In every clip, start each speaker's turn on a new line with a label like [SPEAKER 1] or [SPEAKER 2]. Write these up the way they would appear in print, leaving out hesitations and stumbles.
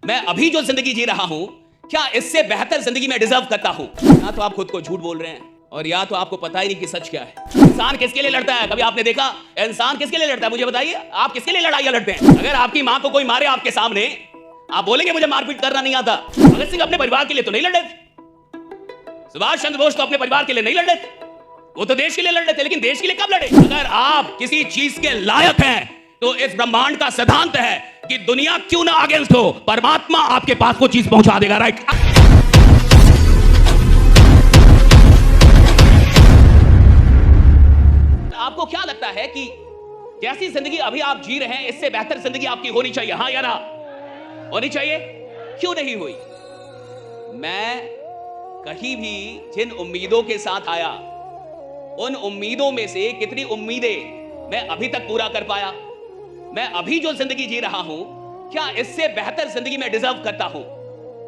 [SPEAKER 1] मैं अभी जो जिंदगी जी रहा हूं, क्या इससे बेहतर जिंदगी मैं डिजर्व करता हूं? या तो आप खुद को झूठ बोल रहे हैं और या तो आपको पता ही नहीं कि सच क्या है। इंसान किसके लिए लड़ता है? कभी आपने देखा इंसान किसके लिए लड़ता है? मुझे बताइए, आप किसके लिए लड़ाइयां लड़ते हैं? अगर आपकी मां को कोई मारे आपके सामने, आप बोलेंगे मुझे मारपीट करना नहीं आता। भगत सिंह अपने परिवार के लिए तो नहीं लड़ रहे थे, सुभाष चंद्र बोस तो अपने परिवार के लिए नहीं लड़ रहे थे, वो तो देश के लिए लड़ रहे थे। लेकिन देश के लिए कब लड़े? अगर आप किसी चीज के लायक हैं तो इस ब्रह्मांड का सिद्धांत है कि दुनिया क्यों ना अगेंस्ट हो, परमात्मा आपके पास वो चीज पहुंचा देगा। राइट? आपको क्या लगता है कि जैसी जिंदगी अभी आप जी रहे हैं, इससे बेहतर जिंदगी आपकी होनी चाहिए? हाँ या ना? होनी चाहिए। क्यों नहीं हुई? मैं कहीं भी जिन उम्मीदों के साथ आया, उन उम्मीदों में से कितनी उम्मीदें मैं अभी तक पूरा कर पाया? मैं अभी जो जिंदगी जी रहा हूं, क्या इससे बेहतर जिंदगी मैं डिजर्व करता हूं?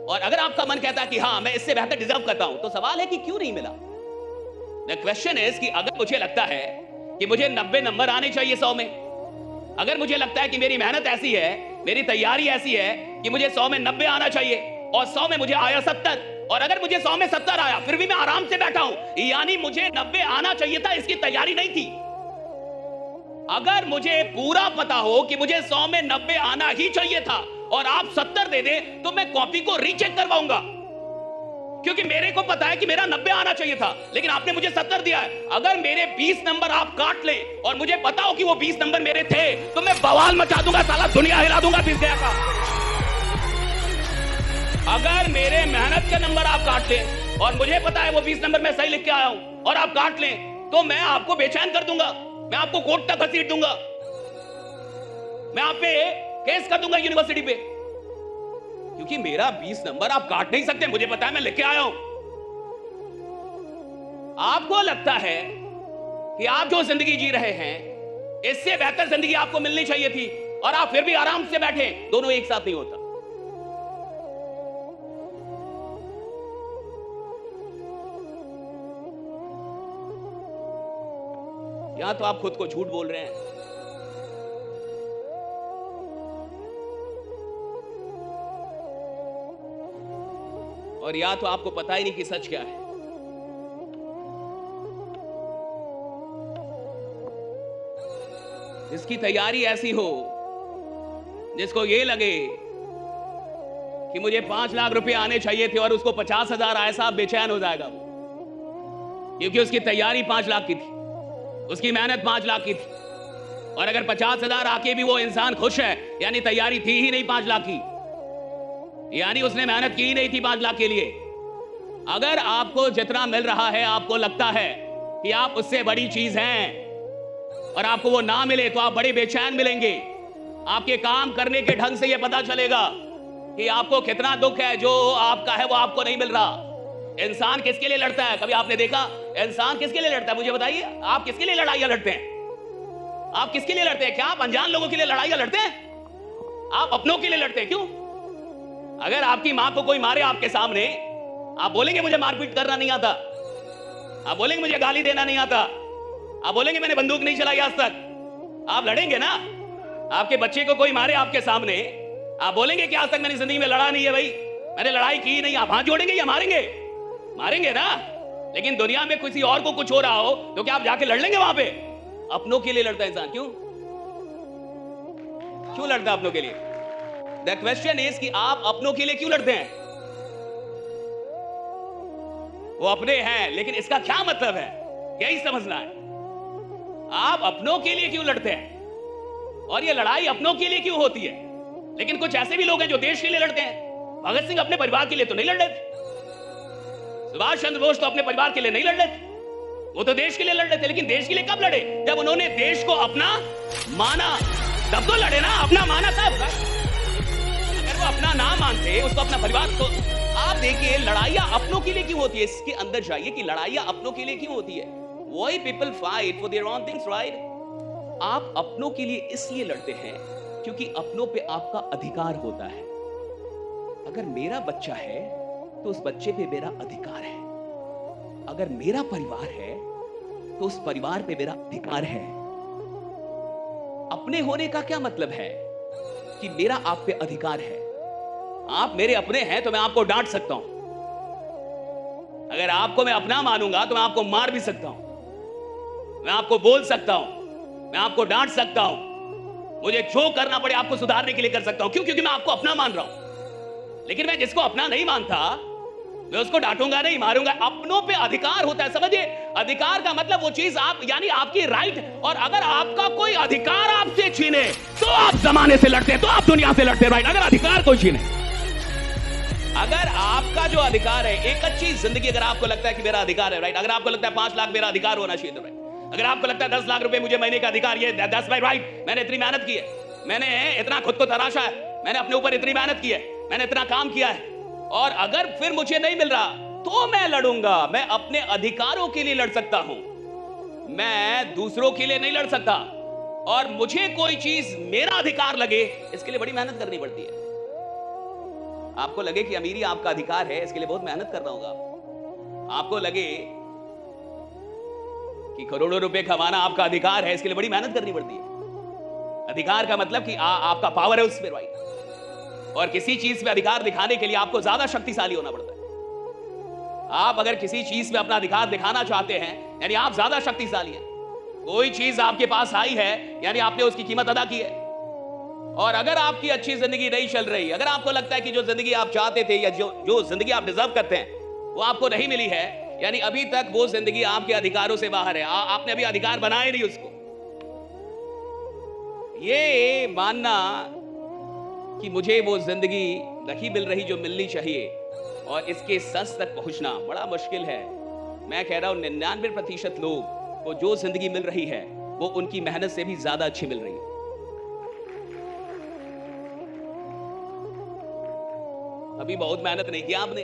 [SPEAKER 1] और अगर आपका मन कहता है कि हां मैं इससे बेहतर डिजर्व करता हूं, तो सवाल है कि क्यों नहीं मिला? द क्वेश्चन इज कि अगर मुझे लगता है कि मुझे 90 नंबर आने चाहिए 100 में, अगर मुझे लगता है कि मेरी मेहनत ऐसी है, मेरी तैयारी ऐसी है कि मुझे 100 में 90 आना चाहिए और 100 में मुझे आया 70, और अगर मुझे 100 में 70 आया फिर भी मैं आराम से बैठा हूं, यानी मुझे 90 आना चाहिए था, इसकी तैयारी नहीं थी। अगर मुझे पूरा पता हो कि मुझे 100 में 90 आना ही चाहिए था और आप 70 दे दे, तो मैं कॉपी को रीचेक करवाऊंगा, क्योंकि मेरे को पता है कि मेरा 90 आना चाहिए था, लेकिन आपने मुझे 70 दिया है। अगर मेरे 20 नंबर आप काट लें और मुझे पता हो कि वो 20 नंबर मेरे थे, तो मैं बवाल मचा दूंगा, साला दुनिया हिला दूंगा फिर गया का। अगर मेरे मेहनत के नंबर आप काट लें और मुझे पता है वो 20 नंबर मैं सही लिख के आया हूं और आप काट लें, तो मैं आपको बेचैन कर दूंगा, मैं आपको कोर्ट तक घसीट दूंगा, मैं आप पे केस कर दूंगा यूनिवर्सिटी पे, क्योंकि मेरा 20 नंबर आप काट नहीं सकते, मुझे पता है, मैं लिख के आया हूं। आपको लगता है कि आप जो जिंदगी जी रहे हैं, इससे बेहतर जिंदगी आपको मिलनी चाहिए थी और आप फिर भी आराम से बैठे। दोनों एक साथ नहीं होता। या तो आप खुद को झूठ बोल रहे हैं और या तो आपको पता ही नहीं कि सच क्या है। जिसकी तैयारी ऐसी हो, जिसको ये लगे कि मुझे 5 लाख रुपए आने चाहिए थे और उसको 50,000 आए, साहब बेचैन हो जाएगा वो, क्योंकि उसकी तैयारी 5 लाख की थी, उसकी मेहनत 5 लाख की थी, और अगर 50,000 आके भी वो इंसान खुश है, यानी तैयारी थी ही नहीं 5 लाख की, यानी उसने मेहनत की ही नहीं थी 5 लाख के लिए। अगर आपको जितना मिल रहा है आपको लगता है कि आप उससे बड़ी चीज हैं और आपको वो ना मिले तो आप बड़े बेचैन मिलेंगे। आपके काम करने के ढंग से ये पता चलेगा कि आपको कितना दुख है, जो आपका है वो आपको नहीं मिल रहा। इंसान किसके लिए लड़ता है? कभी आपने देखा इंसान किसके लिए लड़ता है? मुझे बताइए, आप किसके लिए लड़ाइयां लड़ते हैं? आप किसके लिए लड़ते हैं? क्या आप अनजान लोगों के लिए लड़ाइयां लड़ते हैं? आप अपनों के लिए लड़ते हैं। क्यों? अगर आपकी मां को कोई मारे आपके सामने, आप बोलेंगे मुझे मारपीट करना नहीं आता, आप बोलेंगे मुझे गाली देना नहीं आता, आप बोलेंगे मैंने बंदूक नहीं चलाई आज तक, आप लड़ेंगे ना? आपके बच्चे को कोई मारे आपके सामने, आप बोलेंगे कि आज तक मैंने जिंदगी में लड़ा नहीं है, भाई मैंने लड़ाई की नहीं। आप हाथ जोड़ेंगे या मारेंगे? मारेंगे ना। लेकिन दुनिया में किसी और को कुछ हो रहा हो तो क्या आप जाके लड़ लेंगे वहां पे? अपनों के लिए लड़ता है इंसान। क्यों क्यों लड़ता है अपनों के लिए? द क्वेश्चन इज कि आप अपनों के लिए क्यों लड़ते हैं? वो अपने हैं, लेकिन इसका क्या मतलब है, यही समझना है। आप अपनों के लिए क्यों लड़ते हैं और ये लड़ाई अपनों के लिए क्यों होती है? लेकिन कुछ ऐसे भी लोग हैं जो देश के लिए लड़ते हैं। भगत सिंह अपने परिवार के लिए तो नहीं लड़ रहे थे, सुभाष चंद्र बोस तो अपने परिवार के लिए नहीं लड़ रहे थे, वो तो देश के लिए लड़ रहे थे। लेकिन देश के लिए कब लड़े? जब उन्होंने देश को अपना माना, तब तो लड़े ना। अपना माना तब। अगर वो अपना ना मानते, उसको अपना परिवार, तो आप देखिए लड़ाइयां अपनों के लिए क्यों होती है। इसके अंदर जाइए कि लड़ाइयां अपनों के लिए क्यों होती है। Why people fight for their own things, right? आप अपनों के लिए इसलिए लड़ते हैं क्योंकि अपनों पे आपका अधिकार होता है। अगर मेरा बच्चा है तो उस बच्चे पे मेरा अधिकार है। अगर मेरा परिवार है तो उस परिवार पे मेरा अधिकार है। अपने होने का क्या मतलब है? कि मेरा आप पे अधिकार है। आप मेरे अपने हैं तो मैं आपको डांट सकता हूं। अगर आपको मैं अपना मानूंगा तो मैं आपको मार भी सकता हूं, मैं आपको बोल सकता हूं, मैं आपको डांट सकता हूं, मुझे जो करना पड़े आपको सुधारने के लिए कर सकता हूं। क्यों? क्योंकि मैं आपको अपना मान रहा हूं। लेकिन मैं जिसको अपना नहीं मानता मैं उसको डांटूंगा नहीं, मारूंगा। अपनों पे अधिकार होता है, समझिए। अधिकार का मतलब वो चीज आप, यानी आपकी राइट। और अगर आपका कोई अधिकार आपसे छीने तो आप जमाने से लड़ते हैं, तो आप दुनिया से लड़ते हैं, राइट। अगर अधिकार कोई छीने, अगर आपका जो अधिकार है, एक अच्छी जिंदगी, अगर आपको लगता है कि मेरा अधिकार है, राइट। अगर आपको लगता है 5 लाख मेरा अधिकार होना चाहिए, तो राइट। अगर आपको लगता है 10 लाख रुपए मुझे महीने का अधिकार, ये दैट्स माय राइट। मैंने इतनी मेहनत की है, मैंने इतना खुद को तराशा है, मैंने अपने ऊपर इतनी मेहनत की है, मैंने इतना काम किया है, और अगर फिर मुझे नहीं मिल रहा तो मैं लड़ूंगा। मैं अपने अधिकारों के लिए लड़ सकता हूं, मैं दूसरों के लिए नहीं लड़ सकता। और मुझे कोई चीज मेरा अधिकार लगे, इसके लिए बड़ी मेहनत करनी पड़ती है। आपको लगे कि अमीरी आपका अधिकार है, इसके लिए बहुत मेहनत करना होगा। आपको लगे कि करोड़ों रुपए कमाना आपका अधिकार है, इसके लिए बड़ी मेहनत करनी पड़ती है। अधिकार का मतलब कि आपका पावर है उसमें, राइट। और किसी चीज पे अधिकार दिखाने के लिए आपको ज्यादा शक्तिशाली होना पड़ता है। आप अगर किसी चीज पे अपना अधिकार दिखाना चाहते हैं, यानी आप ज्यादा शक्तिशाली हैं। कोई चीज आपके पास आई है, यानी आपने उसकी कीमत अदा की है। और अगर आपकी अच्छी जिंदगी नहीं चल रही, अगर आपको लगता है कि जो जिंदगी आप चाहते थे या जो जिंदगी आप डिजर्व करते हैं वो आपको नहीं मिली है, यानी अभी तक वो जिंदगी आपके अधिकारों से बाहर है, आपने अभी अधिकार बनाए नहीं उसको। ये मानना कि मुझे वो जिंदगी नहीं मिल रही जो मिलनी चाहिए और इसके सच तक पहुंचना बड़ा मुश्किल है। मैं कह रहा हूं 99% लोग को जो जिंदगी मिल रही है वो उनकी मेहनत से भी ज्यादा अच्छी मिल रही है। अभी बहुत मेहनत नहीं किया आपने।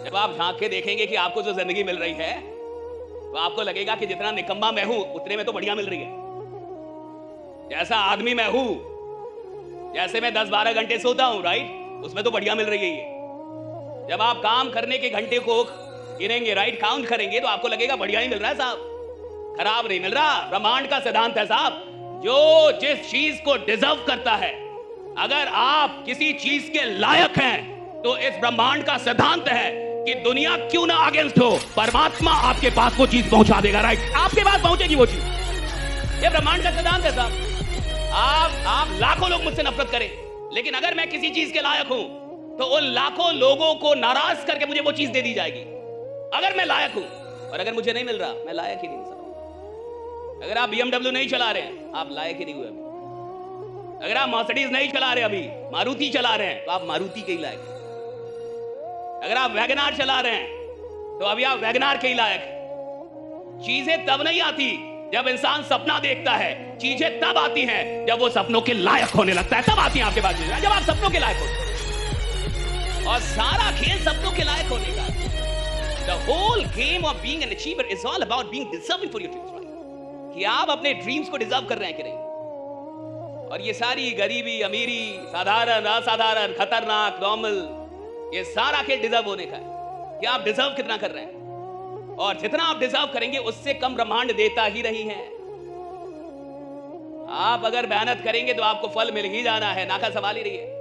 [SPEAKER 1] जब आप झांक के देखेंगे कि आपको जो जिंदगी मिल रही है तो आपको लगेगा कि जितना निकम्मा मैं हूं उतने में तो बढ़िया मिल रही है। जैसा आदमी मैं हूं, जैसे मैं 10-12 घंटे सोता हूं, राइट, उसमें तो बढ़िया मिल रही है ये। जब आप काम करने के घंटे को गिनेंगे, राइट, काउंट करेंगे, तो आपको लगेगा बढ़िया ही मिल रहा है साहब, खराब नहीं मिल रहा। ब्रह्मांड का सिद्धांत है साहब, जो जिस चीज को डिजर्व करता है, अगर आप किसी चीज के लायक हैं तो इस ब्रह्मांड का सिद्धांत है कि दुनिया क्यों ना अगेंस्ट हो, परमात्मा आपके पास वो चीज पहुंचा देगा, राइट। आपके पास पहुंचेगी वो चीज। ये ब्रह्मांड का सिद्धांत है साहब। आप लाखों लोग मुझसे नफरत करें, लेकिन अगर मैं किसी चीज के लायक हूं तो उन लाखों लोगों को नाराज करके मुझे वो चीज दे दी जाएगी, अगर मैं लायक हूं। और अगर मुझे नहीं मिल रहा, मैं लायक ही नहीं साहब। अगर आप BMW नहीं चला रहे हैं, आप लायक ही नहीं हुए अभी। अगर आप मर्सिडीज नहीं चला रहे, अभी मारुति चला रहे हैं, तो आप मारुति के ही लायक हैं। अगर आप वैगनार चला रहे हैं तो अभी आप वैगनार के ही लायक हैं। चीजें तब नहीं आती जब इंसान सपना देखता है, चीजें तब आती हैं जब वो सपनों के लायक होने लगता है, तब आती हैं आपके पास, जब आप सपनों के लायक होते हैं। और सारा खेल सपनों के लायक होने का। The whole game of being an achiever is all about being deserving for your dreams, right? कि आप अपने ड्रीम्स को डिजर्व कर रहे हैं कि नहीं। और ये सारी गरीबी, अमीरी, साधारण, असाधारण, खतरनाक, नॉर्मल, ये सारा खेल डिजर्व होने का है कि आप डिजर्व कितना कर रहे हैं। और जितना आप डिजर्व करेंगे उससे कम ब्रह्मांड देता ही नहीं है। आप अगर मेहनत करेंगे तो आपको फल मिल ही जाना है, ना का सवाल ही नहीं है।